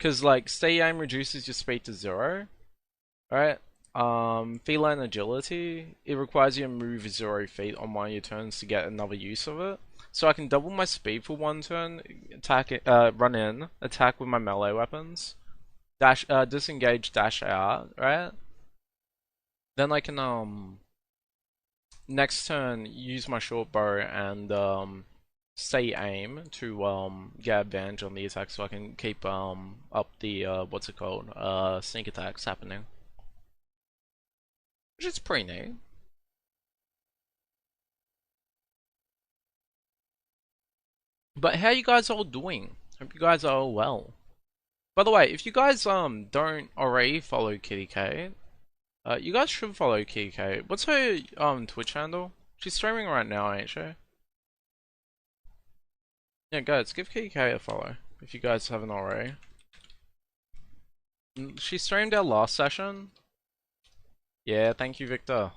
Because like stay aim reduces your speed to 0, right? Feline agility, it requires you to move 0 feet on one of your turns to get another use of it. So I can double my speed for one turn, attack it, run in, attack with my melee weapons, dash, disengage, dash out, right? Then I can next turn use my short bow and stay aim to get advantage on the attack, so I can keep up the what's it called, sneak attacks happening, which is pretty neat. But how you guys all doing? Hope you guys are all well. By the way, if you guys don't already follow Kitty K, you guys should follow Kitty K. What's her Twitch handle? She's streaming right now, ain't she? Yeah, guys, give Kitty K a follow if you guys haven't already. She streamed our last session. Yeah, thank you, Victor.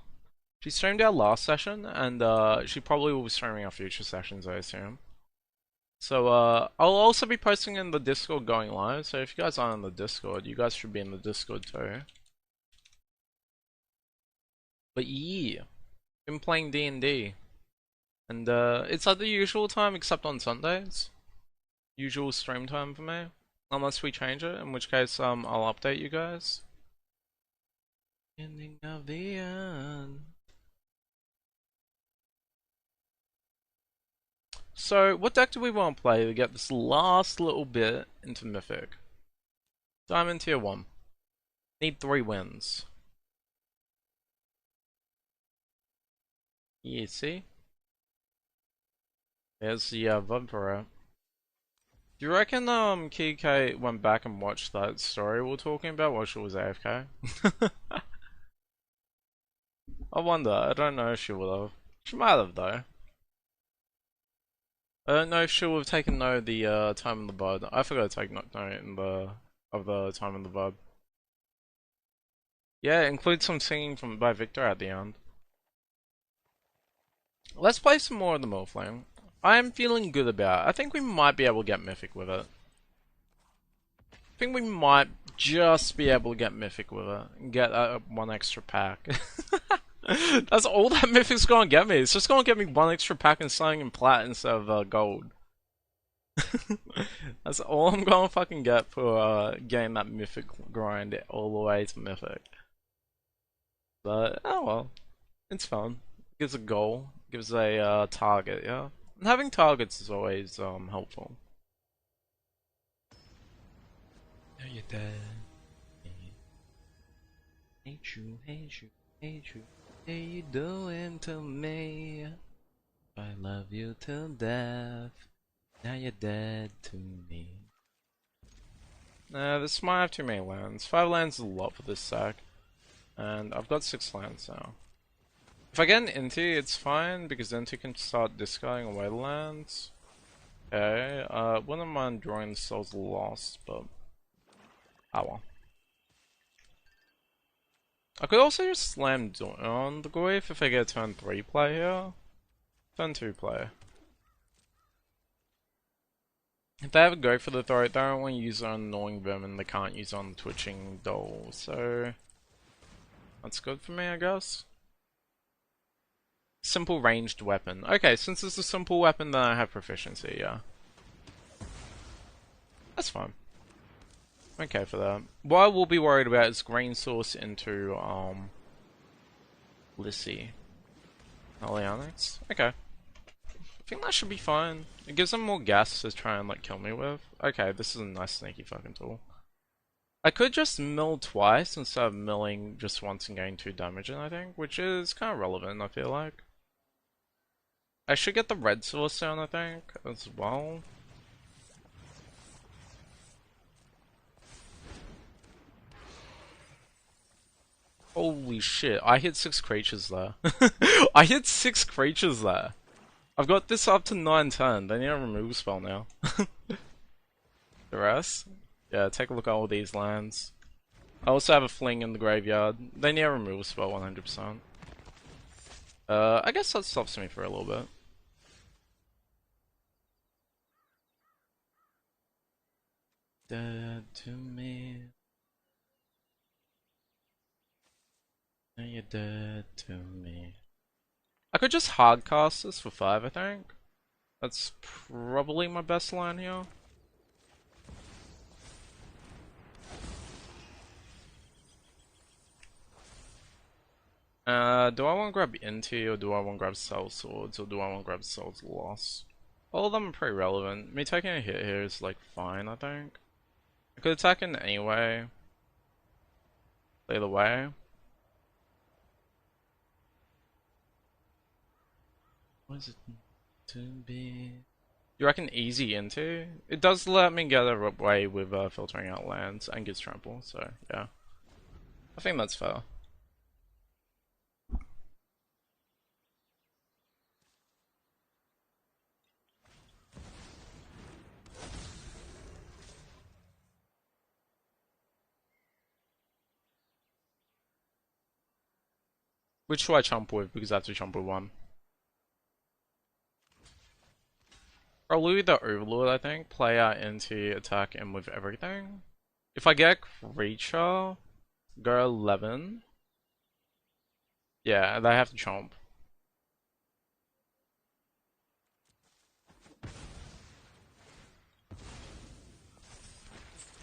She streamed our last session, and she probably will be streaming our future sessions, I assume. So, I'll also be posting in the Discord going live, so if you guys aren't in the Discord, you guys should be in the Discord too. But yeah, been playing D&D. And, it's at the usual time except on Sundays. Usual stream time for me. Unless we change it, in which case, I'll update you guys. Ending of the end. So, what deck do we want to play to get this last little bit into Mythic? Diamond tier 1. Need 3 wins. Yeah, see? There's the Vampire. Do you reckon Kike went back and watched that story we were talking about while she was AFK? I wonder, I don't know if she would have. She might have though. I don't know if she would have taken note of the time in the bud. I forgot to take note in of the time in the bud. Yeah, include some singing by Victor at the end. Let's play some more of the Morphling. I am feeling good about it. I think we might be able to get Mythic with it. I think we might just be able to get Mythic with it and get one extra pack. That's all that Mythic's gonna get me. It's just gonna get me one extra pack and something in plat instead of gold. That's all I'm gonna fucking get for getting that Mythic grind all the way to Mythic. But oh well, it's fun. Gives a goal, gives a target, yeah. And having targets is always helpful. Now you're dead. Hate you, hate you, hate you. What are you doing to me? I love you till death. Now you're dead to me. Nah, this might have too many lands. 5 lands is a lot for this sack. And I've got 6 lands now. If I get an Inti, it's fine, because Inti can start discarding away the lands. Okay, wouldn't mind drawing the Souls Lost, but... ah well. I could also just slam on the Goyf if I get a turn 3 play here. Turn 2 play. If they have a go for the throat, they don't want to use it on Gnawing Vermin, they can't use it on the Twitching Doll, so... that's good for me, I guess. Simple ranged weapon. Okay, since it's a simple weapon, then I have proficiency, yeah. That's fine. Okay for that. What I will be worried about is Green Source into, Lissy. Alionics? Okay. I think that should be fine. It gives them more gas to try and, like, kill me with. Okay, this is a nice sneaky fucking tool. I could just mill twice instead of milling just once and getting 2 damage in, I think, which is kind of relevant, I feel like. I should get the red source down, I think, as well. Holy shit, I hit 6 creatures there. I hit 6 creatures there. I've got this up to 9/10, they need a removal spell now. The rest? Yeah, take a look at all these lands. I also have a fling in the graveyard. They need a removal spell 100%. I guess that stops me for a little bit. dead to me. Now you're dead to me. I could just hardcast this for 5, I think. That's probably my best line here. Do I want to grab Inti, or do I want to grab Cell Swords, or do I want to grab Cell's Loss? All of them are pretty relevant. Me taking a hit here is like fine, I think. I could attack in anyway. Either way. What is it to be? You reckon easy into? It does let me get away with filtering out lands and gets trample, so yeah. I think that's fair. Which should I chomp with? Because I have to chomp with one. Probably the Overlord, I think. Play out into attack and with everything. If I get Creature, go 11. Yeah, they have to chomp.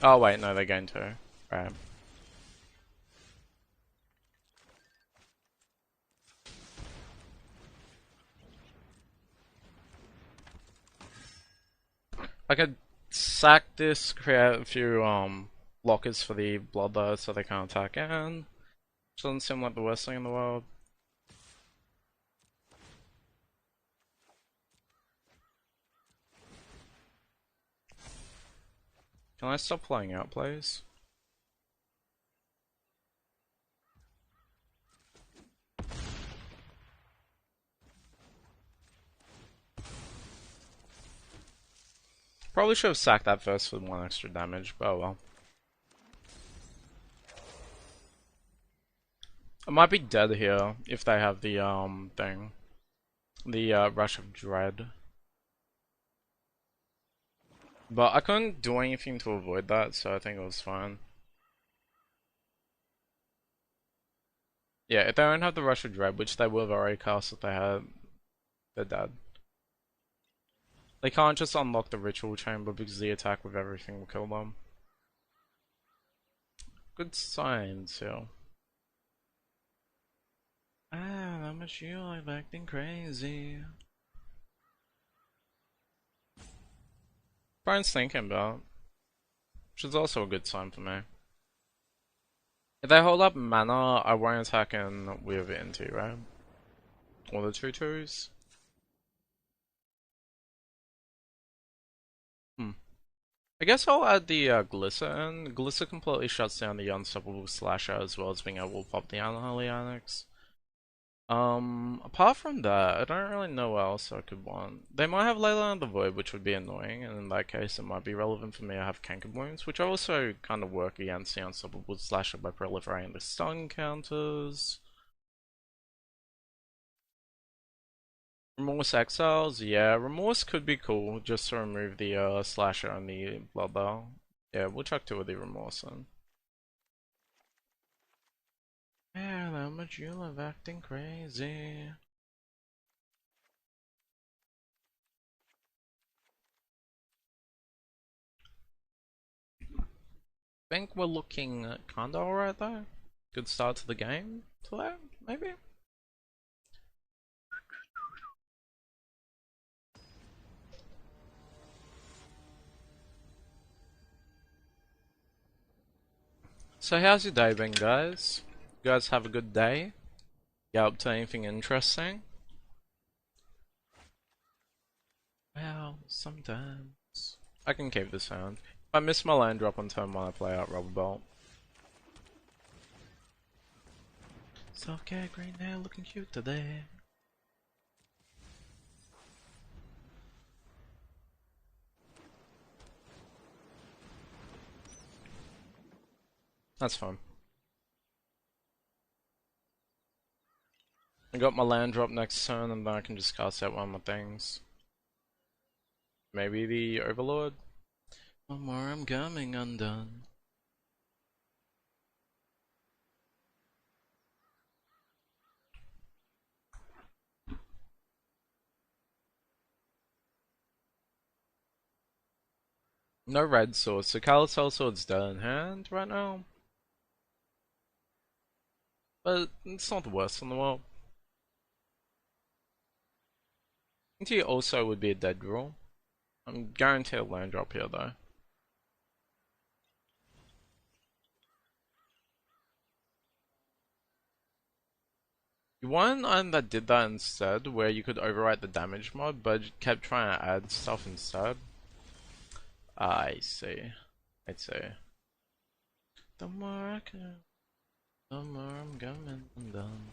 Oh wait, no, they're going to. Right. I could sack this, create a few blockers for the Bloodlust so they can't attack in. Doesn't seem like the worst thing in the world. Can I stop playing out, please? Probably should have sacked that first for 1 extra damage, but oh well. I might be dead here if they have the thing. The Rush of Dread. But I couldn't do anything to avoid that, so I think it was fine. Yeah, if they don't have the Rush of Dread, which they would have already cast if they had, they're dead. They can't just unlock the Ritual Chamber because the attack with everything will kill them. Good signs, yeah. Ah, how much you like acting crazy. Brian's thinking about, which is also a good sign for me. If they hold up mana, I won't attack in with Inti, right? Or the 2/2s. I guess I'll add the Glycer in. Glycer completely shuts down the Unstoppable Slasher as well as being able to pop the Unholy Annex. Apart from that, I don't really know what else I could want. They might have Leyline of the Void, which would be annoying, and in that case it might be relevant for me to have Canker Wounds, which also kind of work against the Unstoppable Slasher by proliferating the stun counters. Remorse Exiles, yeah, Remorse could be cool, just to remove the Slasher and the Bloodbow. Yeah, we'll chuck 2 of the Remorse then. Man, how much you love acting crazy. Think we're looking kinda alright though. Good start to the game today, maybe? So how's your day been, guys? You guys have a good day? You up to anything interesting? Well, sometimes. I can keep the sound. I miss my land drop on turn 1 I play out Rubber Bolt. Self-care green hair looking cute today. That's fun. I got my land drop next turn and then I can just cast out one of my things. Maybe the Overlord? No more, I'm coming undone. No red sword, so Calisol sword's dead in hand right now. But it's not the worst in the world. Into also would be a dead draw. I'm guaranteed a land drop here though. You want an that did that instead, where you could overwrite the damage mod, but kept trying to add stuff instead. I see. I'd say. The more I can, the more I'm coming undone.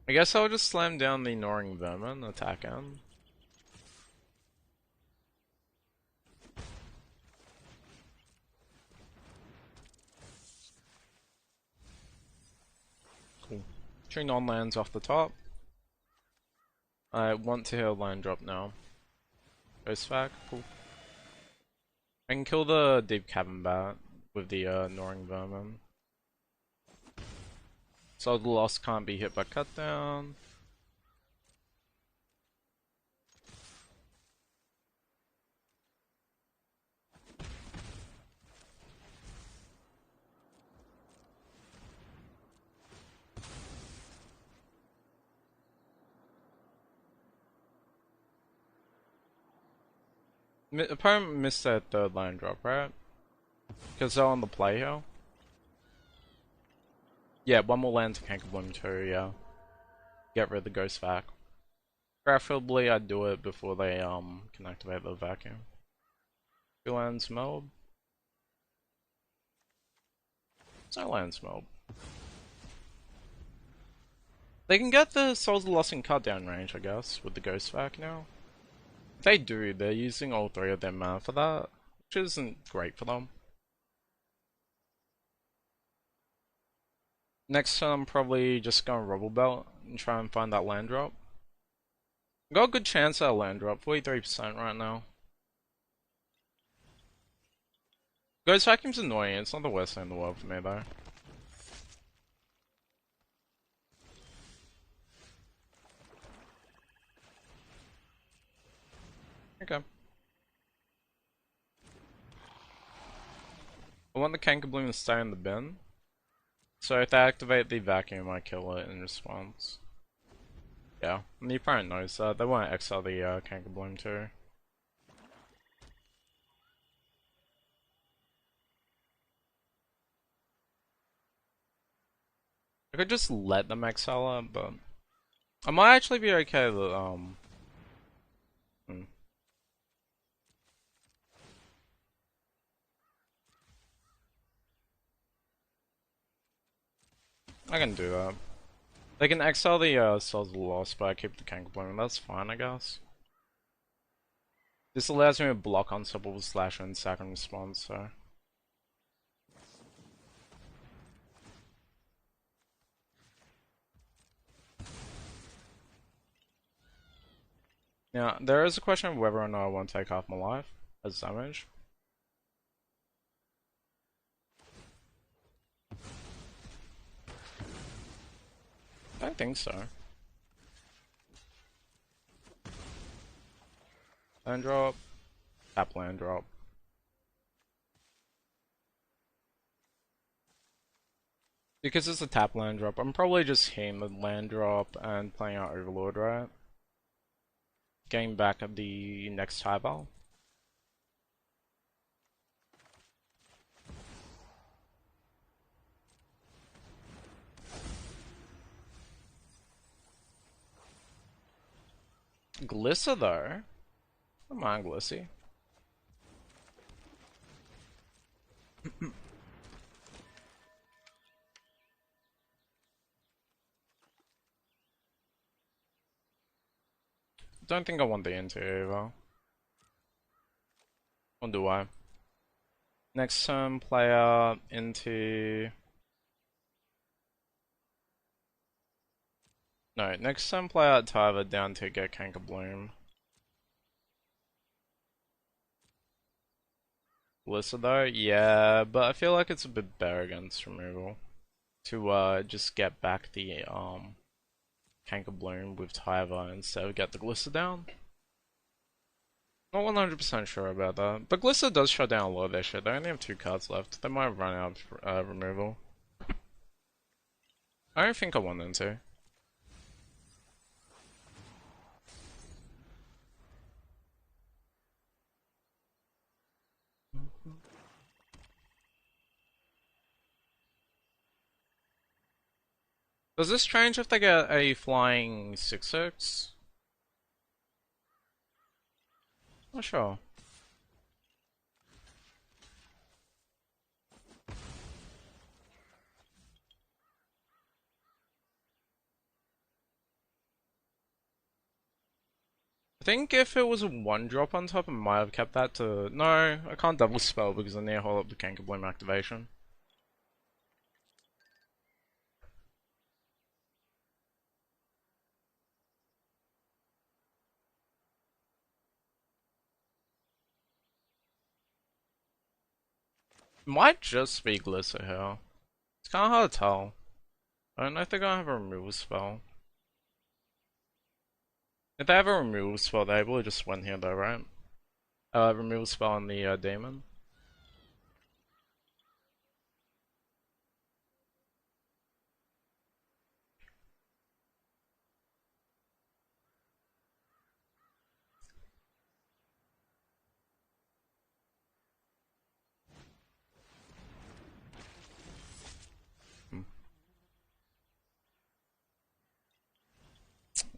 I guess I'll just slam down the Gnawing Vermin, attack him. Cool. 2 non-lands off the top. I want to hear a land drop now. Ghost Vac, cool. I can kill the Deep Cavern Bat with the Gnawing Vermin. So the loss can't be hit by cut down. Opponent missed that third land drop, right? Because they're on the play here. Yeah, one more land to Cankerbloom too, yeah. Get rid of the Ghost Vac. Preferably I'd do it before they can activate the vacuum. 2 lands meld. No lands meld. They can get the Souls of Lost in cut down range, I guess, with the Ghost Vac now. If they do, they're using all 3 of their mana for that, which isn't great for them. Next turn I'm probably just going Rubble Belt and try and find that land drop. Got a good chance at a land drop, 43% right now. Ghost Vacuum's annoying, it's not the worst thing in the world for me though. Okay. I want the Cankerbloom to stay in the bin. So if they activate the vacuum, I kill it in response. Yeah, and the opponent knows that. They won't exile the Cankerbloom too. I could just let them exile it, but I might actually be okay with I can do that. They can exile the Souls of the Lost, but I keep the Cankerbloom, and that's fine, I guess. This allows me to block Unstoppable Slash and sack in response, so. Now, there is a question of whether or not I want to take half my life as damage. I don't think so. Land drop. Tap land drop. Because it's a tap land drop, I'm probably just hitting the land drop and playing out Overlord, right? Getting back at the next highball. Glissa though. Come on, Glissy. Don't think I want the into either. Or do I? Next turn, player into. No, next turn, play out Tyver down to get Cankerbloom. Glissa though? Yeah, but I feel like it's a bit better against removal. To just get back the Canker Bloom with Tyva instead of get the Glissa down. Not 100% sure about that. But Glissa does shut down a lot of their shit. They only have 2 cards left. They might have run out of removal. I don't think I want them to. Does this change if they get a flying 6/6? Not sure. I think if it was a 1-drop on top, I might have kept that to... No, I can't double spell because I need to hold up the Canker Bloom activation. Might just be Glissa here. It's kinda hard to tell. I don't know if they're gonna have a removal spell. If they have a removal spell, they're able to just win here though, right? Removal spell on the demon.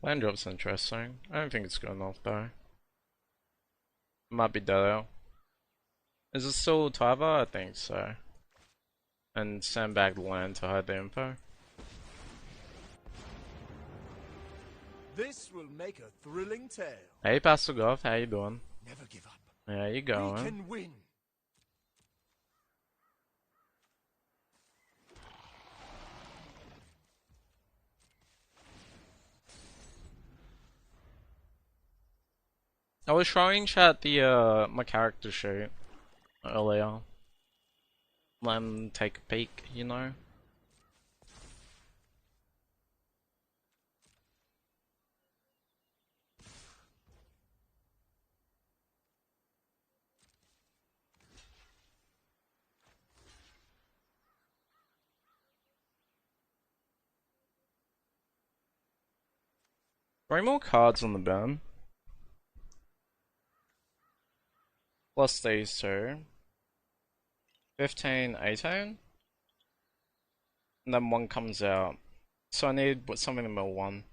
Land drop's interesting. I don't think it's good enough though. Might be dead out. Is it still Tyva? I think so. And sandbag the land to hide the info. This will make a thrilling tale. Hey Pastor Goff, how you doing? Never give up. How you going? We can win. I was showing chat the my character sheet earlier. Let them take a peek, you know. Three more cards on the burn. Plus these two. 15, 18. And then one comes out. So I need something to mill one.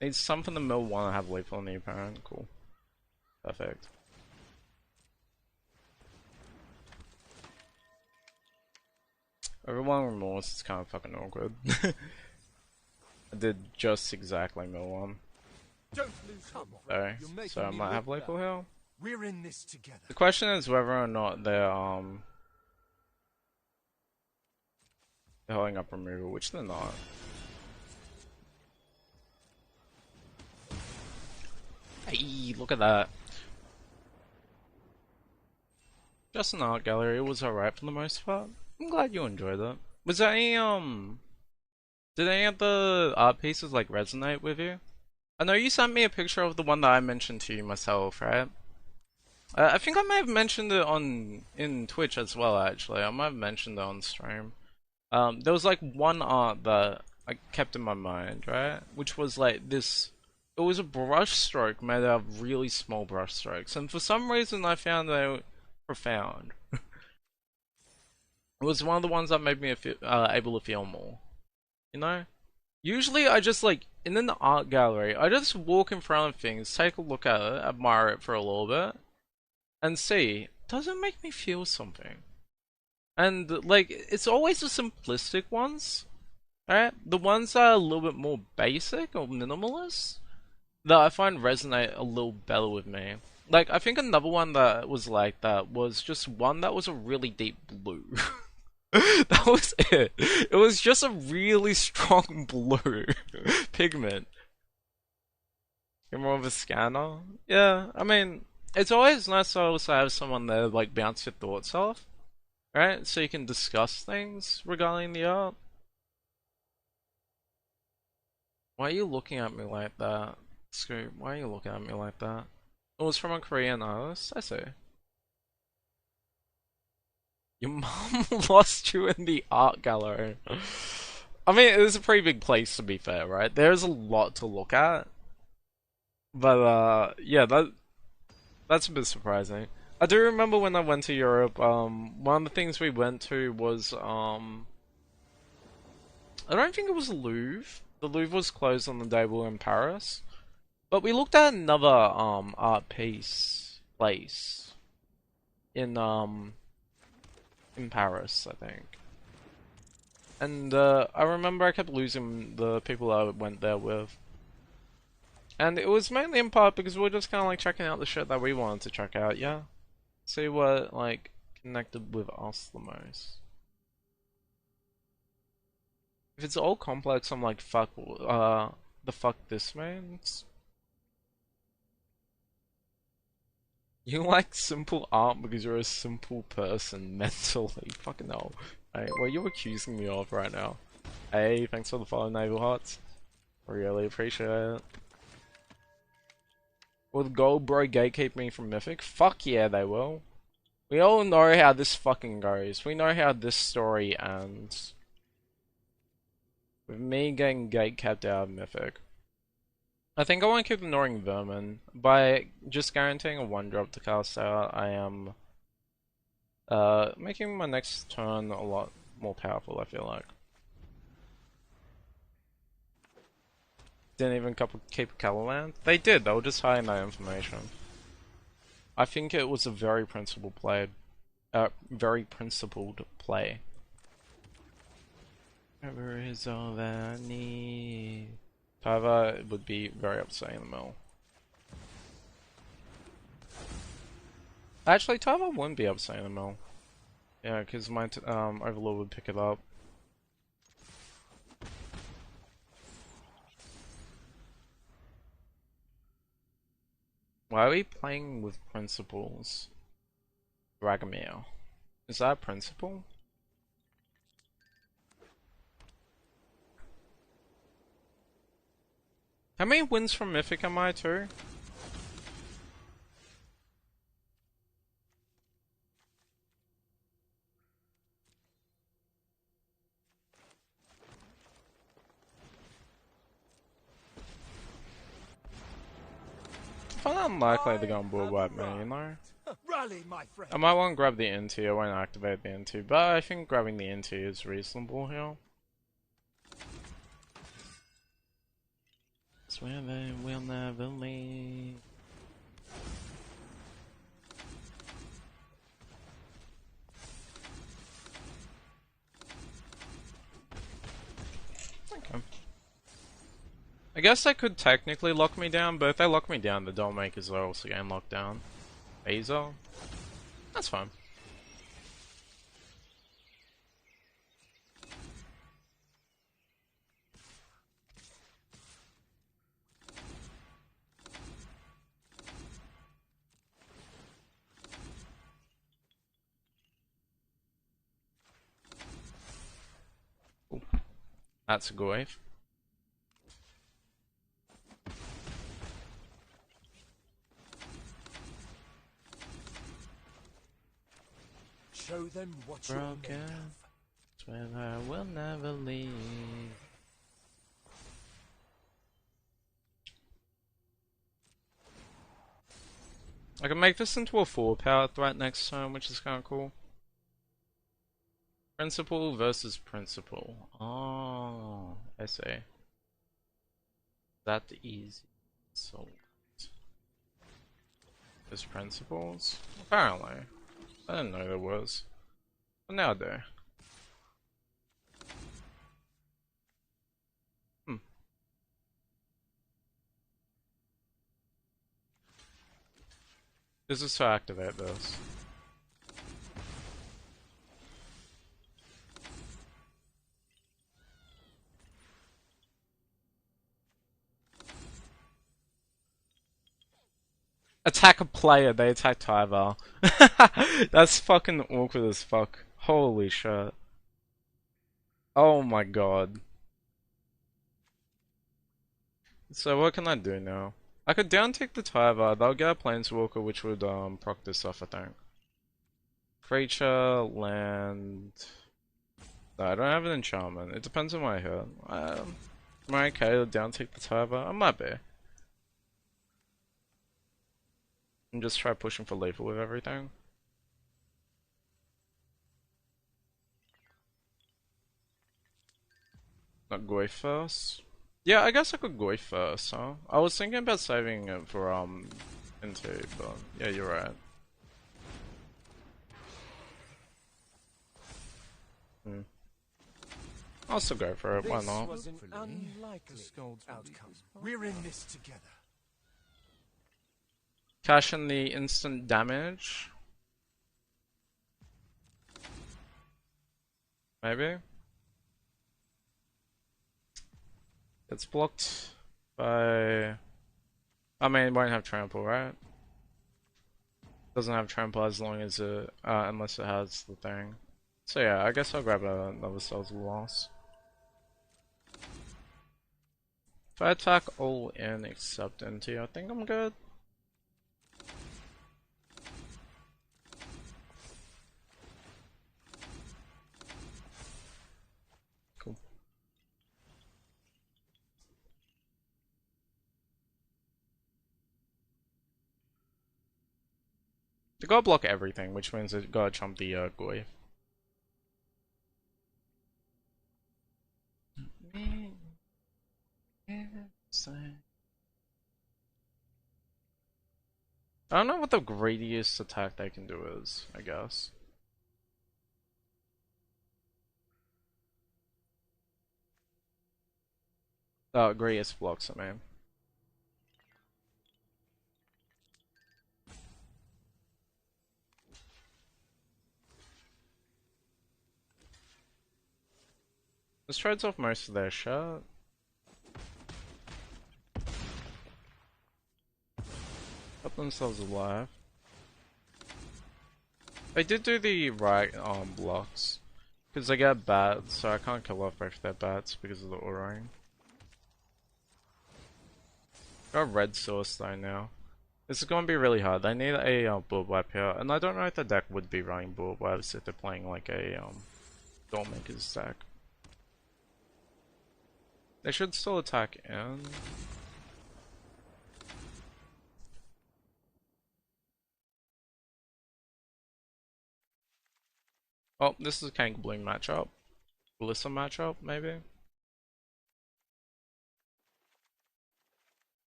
Need something to mill one and have lethal on the apparent. Cool. Perfect. Overwhelming Remorse is kind of fucking awkward. I did just exactly mill one. Don't lose hope. So I might have lethal here. We're in this together. The question is whether or not they're holding up removal, which they're not. Hey, look at that. Just an art gallery, it was alright for the most part. I'm glad you enjoyed it. Was there any, did any of the art pieces, like, resonate with you? I know you sent me a picture of the one that I mentioned to you myself, right? I think I may have mentioned it in Twitch as well, actually. I might have mentioned it on stream. There was, like, one art that I kept in my mind, right? Which was, like, this... It was a brush stroke made out of really small brush strokes, and for some reason I found they were profound. It was one of the ones that made me able to feel more. You know? Usually I just like, in an art gallery, I just walk in front of things, take a look at it, admire it for a little bit, and see, does it make me feel something? And like, it's always the simplistic ones, right? The ones that are a little bit more basic or minimalist, that I find resonate a little better with me. Like, I think another one that was like that was just one that was a really deep blue. That was it. It was just a really strong blue pigment. You're more of a scanner? Yeah, I mean, it's always nice to also have someone there to, like, bounce your thoughts off, right? So you can discuss things regarding the art. Why are you looking at me like that? Scoop, why are you looking at me like that? It was from a Korean artist, I see. Your mum lost you in the art gallery. I mean, it was a pretty big place to be fair, right? There's a lot to look at. But yeah, that's a bit surprising. I do remember when I went to Europe, one of the things we went to was I don't think it was the Louvre. The Louvre was closed on the day we were in Paris. But we looked at another art piece place in Paris, I think. And I remember I kept losing the people I went there with. And it was mainly in part because we were just kind of like checking out the shit that we wanted to check out, yeah? See what, like, connected with us the most. If it's all complex, I'm like, fuck, the fuck this means? You like simple art because you're a simple person mentally. Fucking hell. Hey, what are you accusing me of right now? Hey, thanks for the follow, Naval Hearts. Really appreciate it. Will the gold bro gatekeep me from Mythic? Fuck yeah, they will. We all know how this fucking goes. We know how this story ends. With me getting gatekept out of Mythic. I think I want to keep ignoring Vermin. By just guaranteeing a 1-drop to cast out, I am making my next turn a lot more powerful, I feel like. Didn't even keep a Calaland? They did, they were just hiding that information. I think it was a very principled play. Very principled play. Ever is all that I need. Tava would be very upset in the middle. Actually, Tava wouldn't be upset in the middle. Yeah, because my Overlord would pick it up. Why are we playing with principles? Dragomir. Is that a principle? How many wins from Mythic am I too? I find it unlikely to go on board wipe me, you know? Rally, my friend. I might want to grab the NT, I won't activate the NT, but I think grabbing the NT is reasonable here. Swear they will never leave. Okay. I guess they could technically lock me down, but if they lock me down, the 𝔹𝕃ℂ𝔻 are also getting locked down. Azer? That's fine. Ooh. That's a good wave. Show them what you're made Broken. of. Swear I will never leave. I can make this into a 4-power threat next turn, which is kind of cool. Principle versus principle. Oh, I see. That easy. So, there's principles? Apparently. I didn't know there was. But now I do. Hmm. This is to activate this. attack a player, they attack Tyvar. That's fucking awkward as fuck. Holy shit. Oh my god. So what can I do now? I could down take the Tyvar, they'll get a Planeswalker which would proc this off, I think. Creature, land... No, I don't have an enchantment. It depends on what I hit. Am I okay to down take the Tyvar? I might be. And just try pushing for lethal with everything. Not Goy first. Yeah, I guess I could Goy first, huh? I was thinking about saving it for into, but yeah, you're right. Hmm. I'll still go for it, why This not? was an unlikely outcome. We're in this together. Cash in the instant damage. Maybe? It's blocked by... I mean, it won't have trample, right? Doesn't have trample as long as it... unless it has the thing. So yeah, I guess I'll grab another Cells of Loss. If I attack all in except into, I think I'm good. Cool. They gotta block everything, which means they gotta chump the Goy. I don't know what the greatest attack they can do is, I guess. Greatest blocks, I mean. This trades off most of their shot. Kept themselves alive. They did do the right blocks. Because they get bats, so I can't kill off both their bats because of the auroing. Got red source though now. This is going to be really hard. They need a bulb wipe here, and I don't know if the deck would be running bulb wipes if they're playing like a 𝔹𝕃ℂ𝔻's deck. They should still attack in. Oh, this is a Kank Bloom matchup. Alyssa matchup, maybe?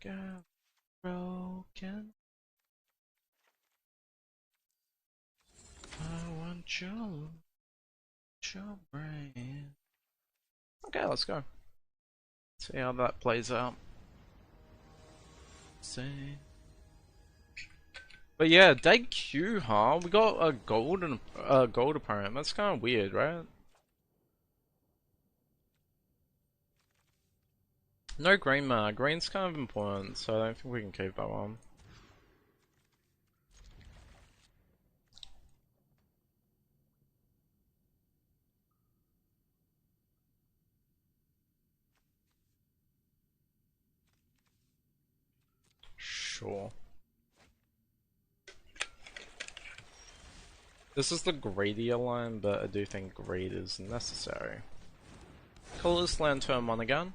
Got broken. I want your brain. Okay, let's go. See how that plays out. See. But yeah, deck Q, huh? We got a gold and a gold opponent. That's kind of weird, right? No green mana. Green's kind of important, so I don't think we can keep that one. Sure. This is the greedier line, but I do think greed is necessary. Colorless land turn 1 again.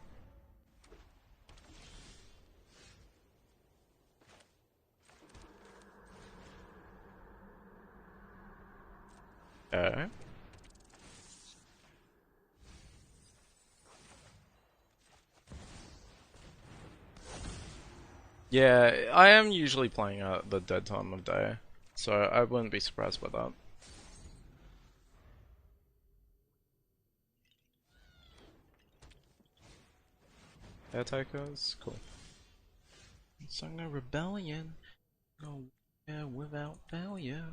Okay. Yeah, I am usually playing at the dead time of day, so I wouldn't be surprised by that. Caretakers? Cool. Song of Rebellion. Go without failure.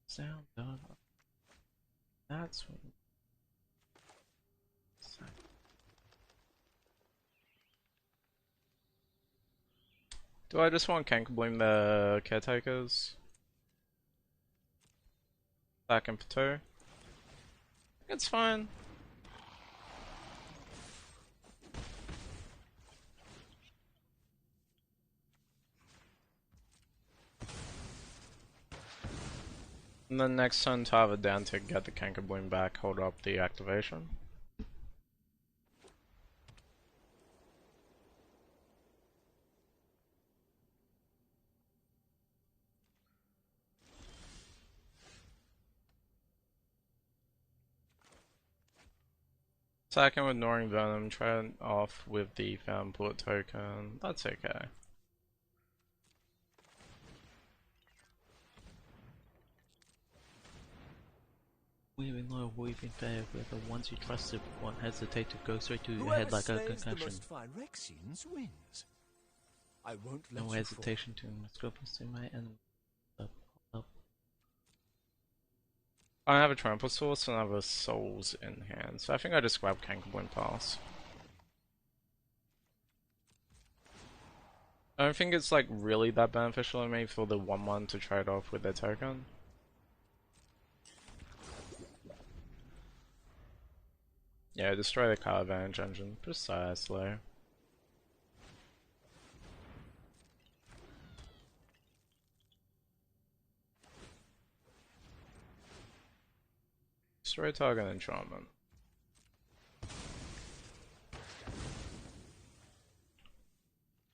Sound of... That's what... Do I just want Kank Bloom the caretakers? Back in for 2. It's fine. And then next turn to have a down to get the Kanker Bloom back, hold up the activation. Second with Gnawing Venom, try it off with the Found Port token. That's okay. Weaving low, weaving fair, with the ones you trusted won't hesitate to go straight to your head like a concussion. Wins. I won't let No you hesitation to scope to my enemy. Up. I have a Trample Source and I have a Souls in hand, so I think I just grab Kanker Bloom pass. I don't think it's like really that beneficial to me for the 1-1 to trade off with their token. Yeah, destroy the card advantage engine, precisely. Destroy target enchantment.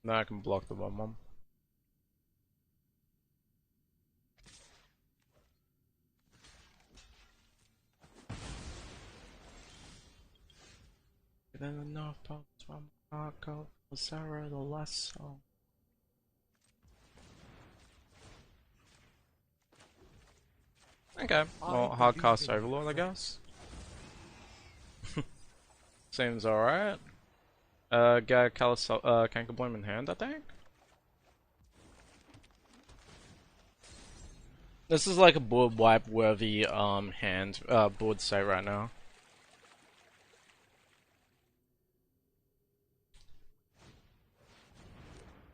Now I can block the 1-1. Then enough pops from Marco for Sarah the last song. Okay, well, hard cast Overlord, I guess. Seems alright. Get Kanker Bloom in hand, I think. This is like a board wipe worthy hand board state right now.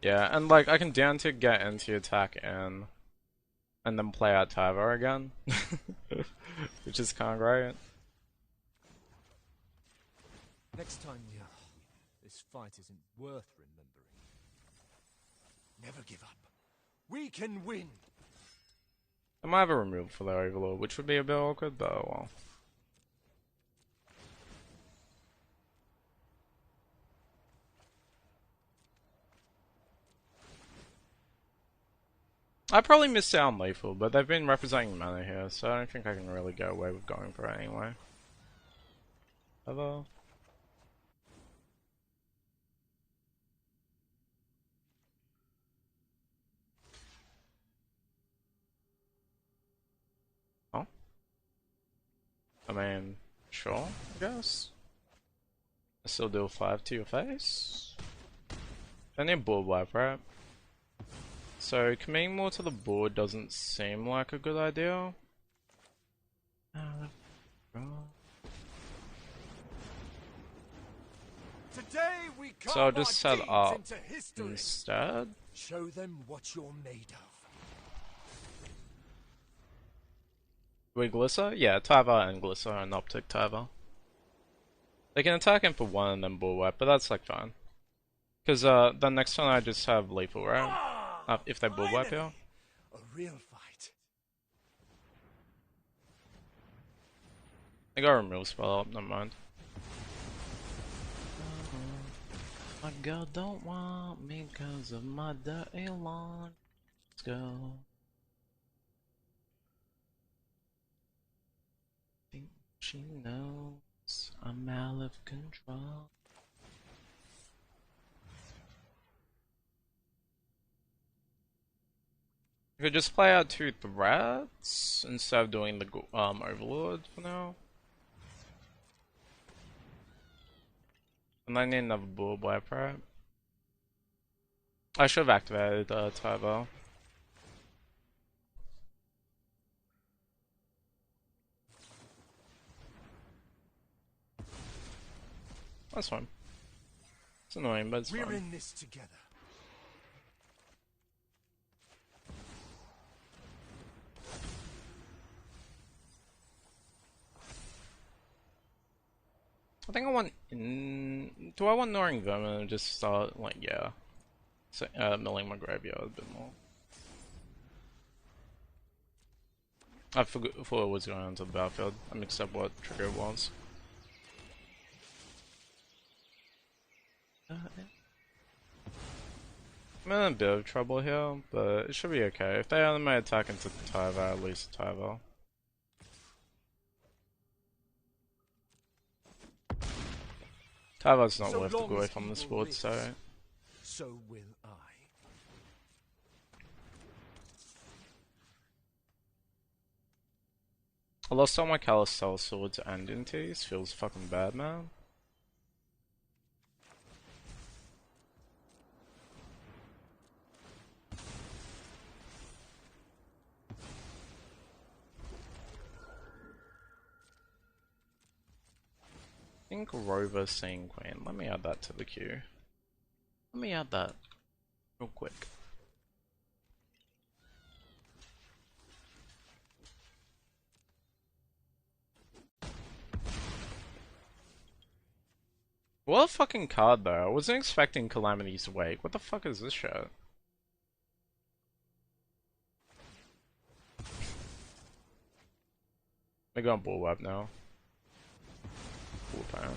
Yeah, and like I can down to get into attack in and then play out Tyvar again. Which is kinda great. Next time, this fight isn't worth remembering. Never give up. We can win. I might have a removal for their Overlord, which would be a bit awkward, but oh well. I probably missed out on lethal, but they've been representing mana here, so I don't think I can really get away with going for it anyway. Hello? Oh? I mean, sure, I guess. I still deal 5 to your face. I need board wipe, right? So, committing more to the board doesn't seem like a good idea. Today we So I'll just set up instead. Show them what you're made of. With Glisser? Yeah, Tyvar and Glisser and Optic Tyvar. They can attack him for 1 and then board wipe, but that's like fine. Because the next turn I just have lethal, right? If they board wipe here. A real fight. I got a removal spell up, never mind. My girl don't want me cause of my dirty lawn. Let's go. Think she knows I'm out of control. I could just play out 2 threats instead of doing the Overlord for now. And I need another board wipe, right? I should have activated Tyvar. That's fine. It's annoying, but it's fine. We're in this together. I think I want. Do I want Gnawing Vermin and just start, like, yeah. So, milling my graveyard a bit more. I thought it was going on to the battlefield. I mixed up what trigger it was. I'm in a bit of trouble here, but it should be okay. If they only may attack into Tyvar, at least Tyvar. Tyvar's not So worth the long away as from this evil board, so. lives, so will I. I lost all my 𝔹𝕃ℂ𝔻 swords and inties. Feels fucking bad, man. I think Rover Seeing Queen. Let me add that to the queue. Let me add that real quick. What a fucking card though. I wasn't expecting Calamity's Wake. What the fuck is this shit? They're going Bullwhip now. Bullpound.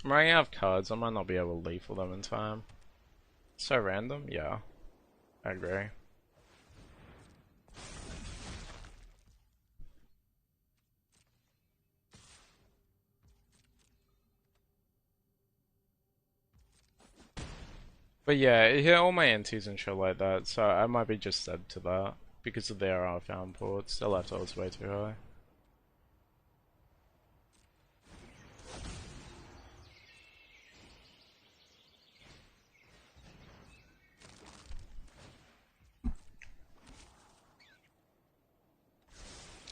I'm running out of cards. I might not be able to lethal them in time. So random? Yeah. I agree. But yeah, it hit all my NTs and shit like that, so I might be just dead to that. Because of their found ports. Their left is way too high.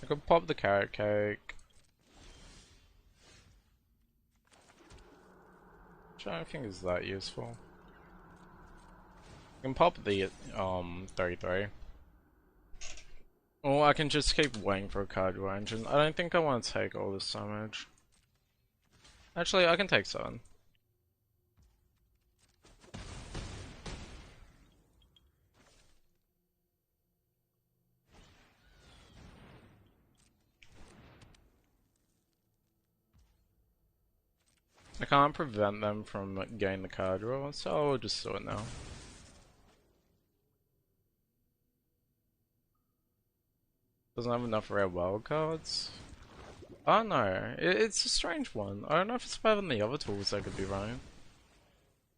I could pop the carrot cake. Which I don't think is that useful. I can pop the 33. Or I can just keep waiting for a card range, and I don't think I want to take all this damage. Actually, I can take 7. I can't prevent them from getting the card draw, so I'll just do it now. Doesn't have enough rare wild cards? Oh no, it's a strange one. I don't know if it's better than the other tools I could be running.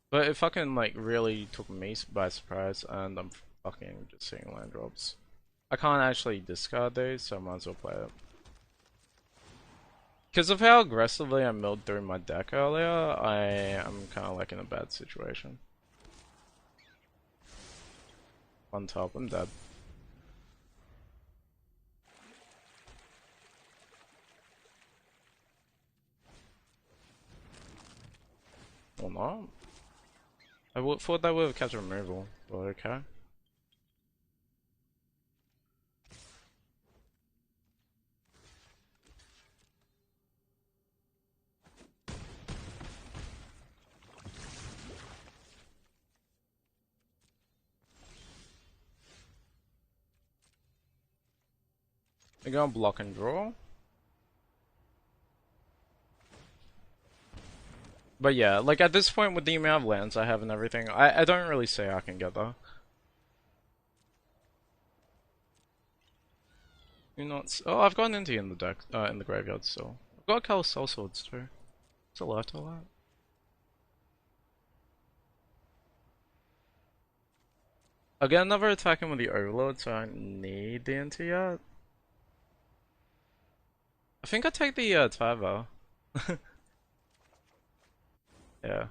But it fucking like really took me by surprise, and I'm fucking just seeing land drops. I can't actually discard these, so I might as well play it. Because of how aggressively I milled through my deck earlier, I am kind of like in a bad situation. On top, I'm dead. Or not. I thought that would have kept removal, but okay. We're gonna block and draw. But yeah, like at this point with the amount of lands I have and everything, I don't really say I can get there. You're not. Oh, I've got an Indy in the deck, in the graveyard still. I've got 𝔹𝕃℃ swords too. It's a left a lot. I'll get another attack in with the Overlord, so I don't need the Indy yet. I think I take the Tyvar. Yeah.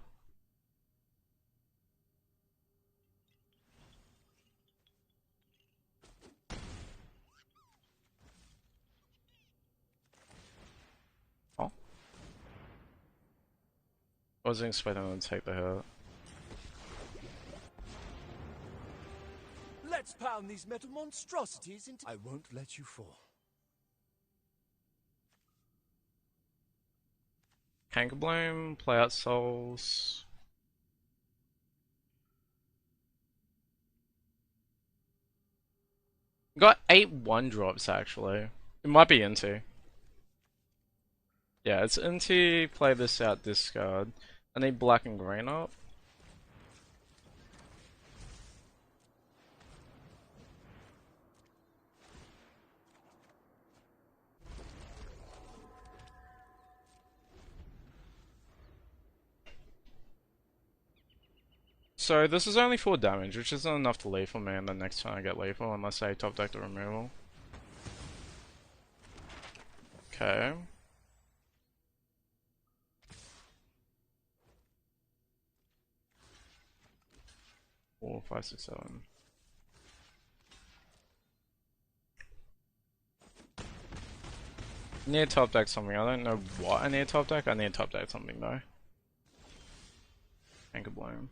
Oh. I wasn't expecting them to take the hit. Let's pound these metal monstrosities into... I won't let you fall. Cankerbloom, play out souls. Got 8 1-drops actually. It might be into. Yeah, it's into, play this out, discard. I need black and green up. So this is only 4 damage, which isn't enough to lethal me, and the next time I get lethal, unless I top deck the removal. Okay. Four, five, six, seven. I need to top deck something. I don't know what I need to top deck. I need to top deck something though. Cankerbloom.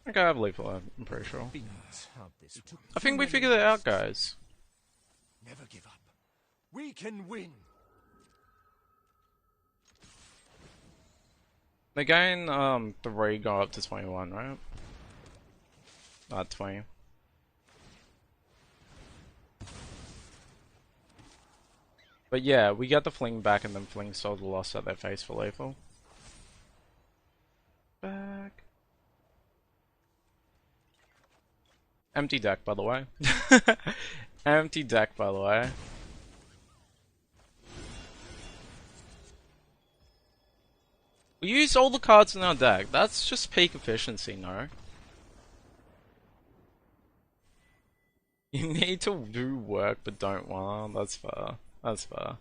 Okay, I have lethal, I'm pretty sure. I think we figured it out, guys. Never give up. We can win. The gain, 3 go up to 21, right? Not 20. But yeah, we got the fling back and then fling sold the loss at their face for lethal. Back. Empty deck, by the way. Empty deck, by the way. We used all the cards in our deck. That's just peak efficiency, no? You need to do work, but don't want. That's fair. That's fair.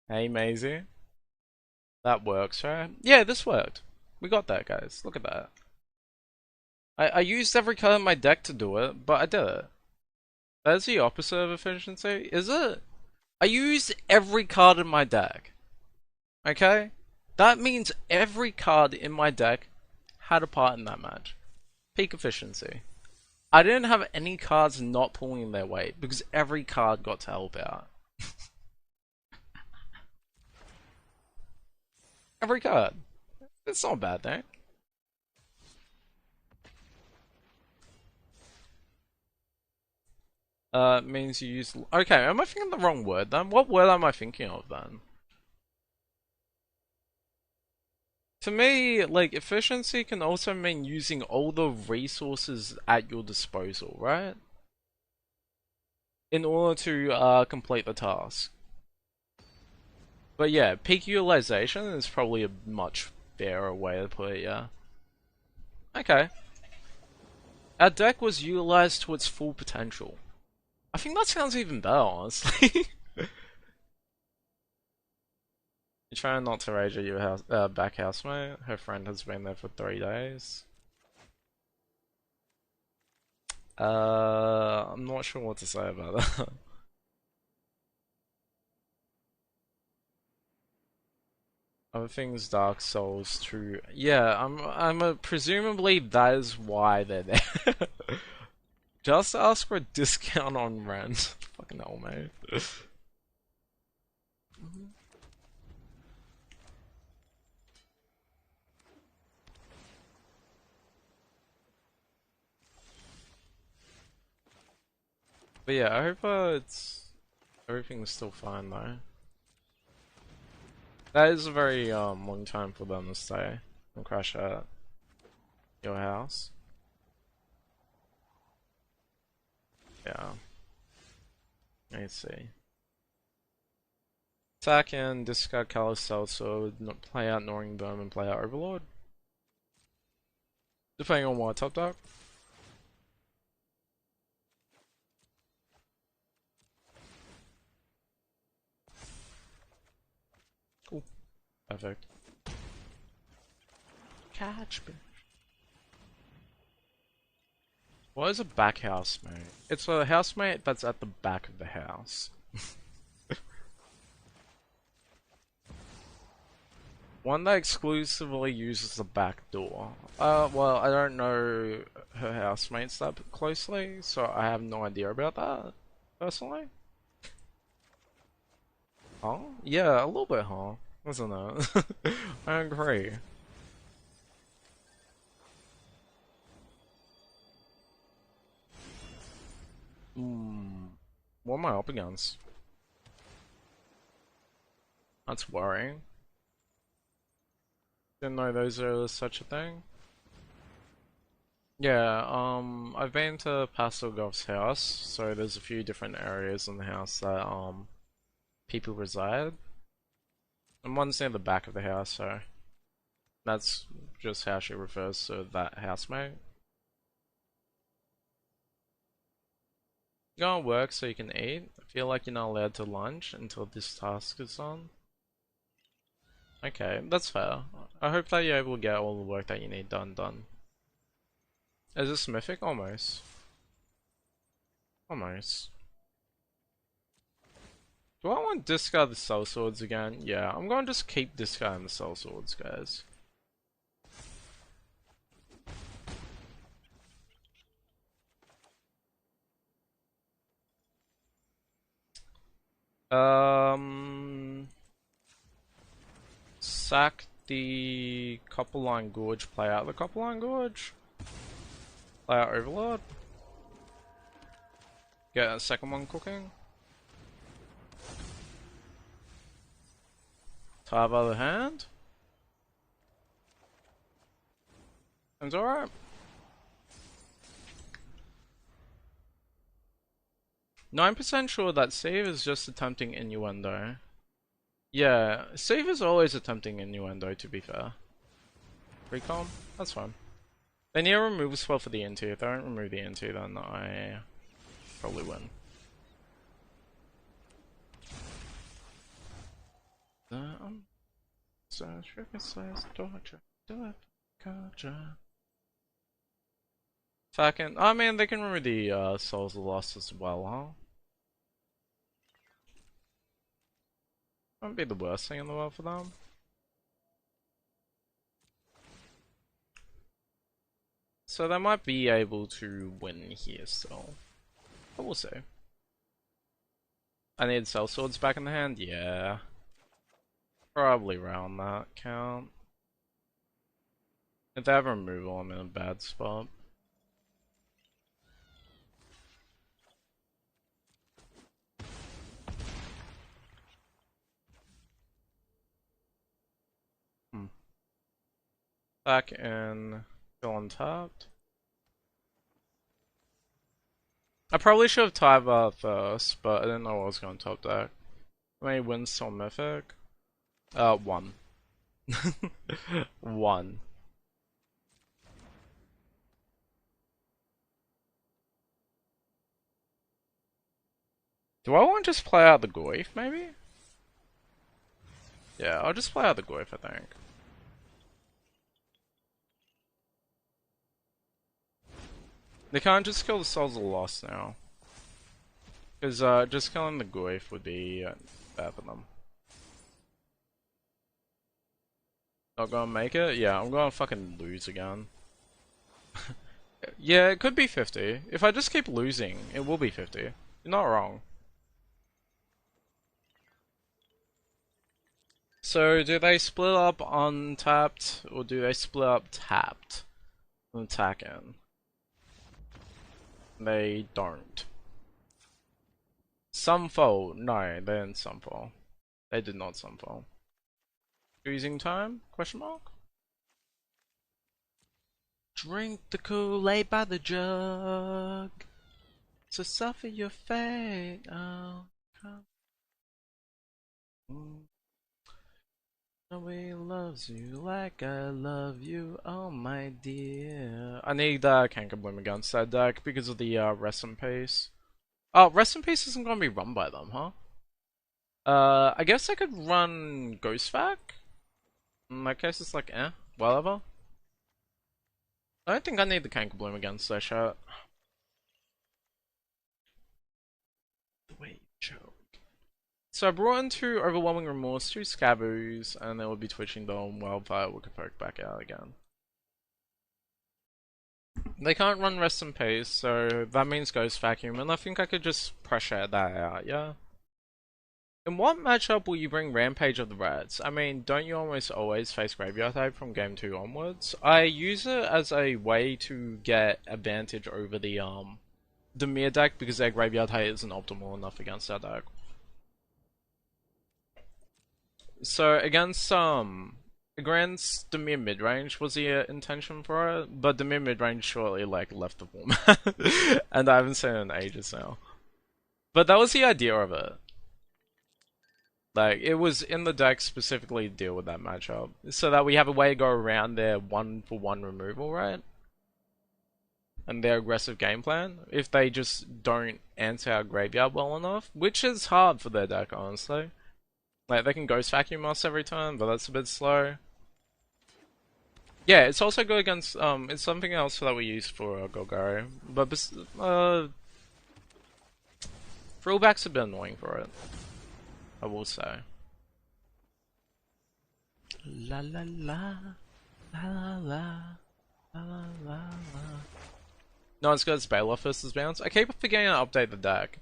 Hey, Maisie. That works, right? Yeah, this worked. We got that, guys. Look at that. I used every card in my deck to do it, but I did it. That's the opposite of efficiency, is it? I used every card in my deck. Okay? That means every card in my deck had a part in that match. Peak efficiency. I didn't have any cards not pulling their weight, because every card got to help out. Every card. It's not bad, though. Means you use... Okay, am I thinking the wrong word then? What word am I thinking of then? To me, like, efficiency can also mean using all the resources at your disposal, right? In order to complete the task. But yeah, peak utilization is probably a much fairer way to put it, yeah. Okay. Our deck was utilized to its full potential. I think that sounds even better, honestly. You're trying not to rage at your house, back housemate. Her friend has been there for 3 days. I'm not sure what to say about that. Other things, Dark Souls 2. Yeah, I'm presumably that is why they're there. Just ask for a discount on rent. Fucking hell, mate. But yeah, I hope everything's still fine though. That is a very long time for them to stay and crash at your house. Yeah. Let's see. Attack and discard Callous Cell, so play out Gnawing Burn and play out Overlord. Depending on what top deck. Perfect. Catch me. What is a back housemate? It's a housemate that's at the back of the house. One that exclusively uses the back door. Well, I don't know her housemates that closely, so I have no idea about that, personally. Huh? Yeah, a little bit, huh? Isn't it? I agree. What am I up against? That's worrying. Didn't know those are such a thing. Yeah, I've been to Pastel Goth's house, so there's a few different areas in the house that, people reside. And one's near the back of the house, so that's just how she refers to that housemate. Go and work so you can eat. I feel like you're not allowed to lunch until this task is done. Okay, that's fair. I hope that you're able to get all the work that you need done. Is this mythic? Almost. Almost. Do I want to discard the soul swords again? Yeah, I'm going to just keep discarding the soul swords, guys. Sack the Copperline Gorge, play out the Copperline Gorge. Play out Overlord. Get a second one cooking. Tie by the hand. Seems alright. %9 sure that Save is just attempting innuendo. Yeah, Save is always attempting innuendo, to be fair. Recon? That's fine. They need a removal spell for the N2. If they don't remove the N2, then I probably win. Fucking, I mean, they can remove the Souls of Lost as well, huh? Won't be the worst thing in the world for them. So they might be able to win here still. But we'll see. I need Cell Swords back in the hand? Yeah. Probably around that count. If they have removal, I'm in a bad spot. Back in, still untapped. I probably should have Tyvar first, but I didn't know what was going top deck. How many wins till Mythic? 1. 1. Do I want to just play out the Goyf, maybe? Yeah, I'll just play out the Goyf, I think. They can't just kill the Souls of Lost now. Because just killing the Goyf would be bad for them. Not gonna make it? Yeah, I'm gonna fucking lose again. Yeah, it could be 50. If I just keep losing, it will be 50. You're not wrong. So, do they split up untapped, or do they split up tapped and attack in? They don't. Sunfall. No, they didn't Sunfall. They did not Sunfall. Freezing time? Question mark? Drink the Kool-Aid by the jug to suffer your fate. Oh, come. Nobody loves you like I love you, oh my dear. I need Canker Bloom against that deck because of the Rest in Peace. Oh, Rest in Peace isn't gonna be run by them, huh? I guess I could run Ghost Vac? In my case, it's like, whatever. I don't think I need the Cankerbloom against that shot. Wait, Joe. So I brought into Overwhelming Remorse, 2 Scaboos, and then we'll be twitching Dome, Wildfire, Wickerfolk back out again. They can't run Rest in Peace, so that means Ghost Vacuum, and I think I could just pressure that out, yeah? In what matchup will you bring Rampage of the Rats? I mean, don't you almost always face Graveyard Type from game 2 onwards? I use it as a way to get advantage over the Dimir deck because their Graveyard Type isn't optimal enough against that deck. So against against Dimir mid-range was the intention for it, but Dimir mid-range shortly like left the format, and I haven't seen it in ages now. But that was the idea of it. Like, it was in the deck specifically to deal with that matchup, so that we have a way to go around their 1-for-1 removal, right? And their aggressive game plan, if they just don't answer our graveyard well enough, which is hard for their deck, honestly. Like, they can Ghost Vacuum us every time, but that's a bit slow. Yeah, it's also good against, it's something else that we use for Golgari, but, throwbacks a bit annoying for it, I will say. La la la, la la la, la la la la. No, it's because Bailoff versus Bounce. I keep forgetting to update the deck.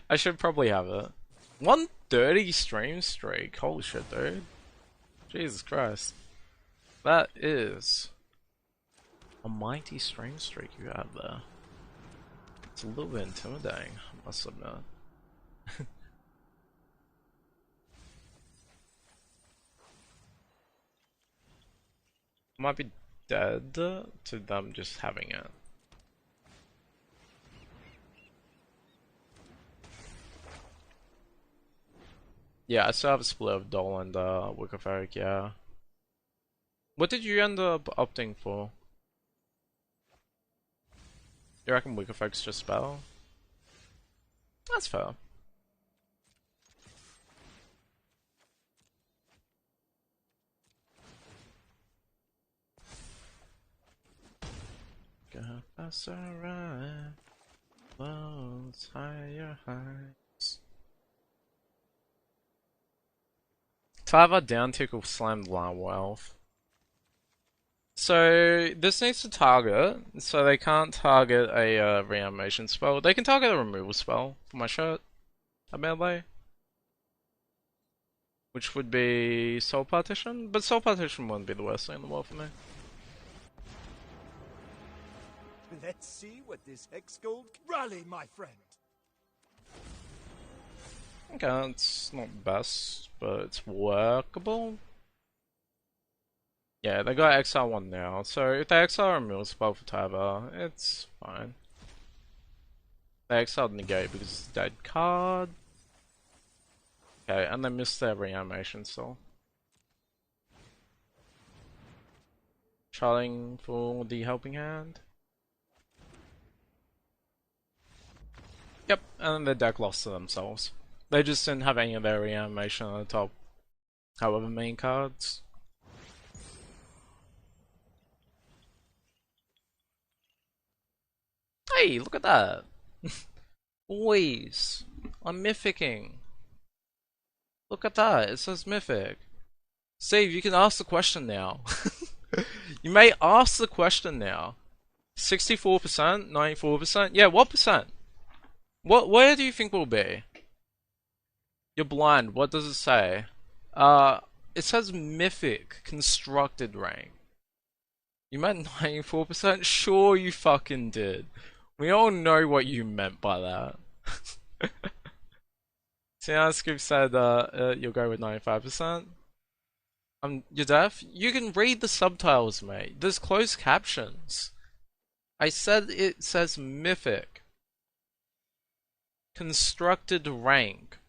I should probably have it. 130 stream streak. Holy shit, dude. Jesus Christ. That is a mighty stream streak you have there. It's a little bit intimidating, I must admit. Might be dead to them just having it. Yeah, I still have a split of Dole and Wickerfolk, yeah. What did you end up opting for? You reckon Wickerfolk's just spell? That's fair. Got us alright. Close higher heights. Tyva down tick will slam Line Wealth. So this needs to target, so they can't target a reanimation spell. They can target a removal spell for my shirt, a melee. Which would be Soul Partition, but Soul Partition wouldn't be the worst thing in the world for me. Let's see what this hex gold. Rally, my friend. Okay, it's not best, but it's workable. Yeah, they got XR1 now, so if they XR a removal spell for Tyva, it's fine. They XR'd Negate because it's a dead card. Okay, and they missed their reanimation still. Charting for the Helping Hand. Yep, and then the deck lost to themselves. They just didn't have any of their reanimation on the top, however many cards. Hey, look at that! Boys, I'm mythicking. Look at that, it says mythic. Steve, you can ask the question now. You may ask the question now. 64%? 94%? Yeah, what percent? Where do you think we'll be? You're blind, what does it say? It says mythic, constructed rank. You meant 94%? Sure you fucking did. We all know what you meant by that. Scoop said you'll go with 95%. You're deaf? You can read the subtitles, mate. There's closed captions. I said it says mythic. Constructed rank.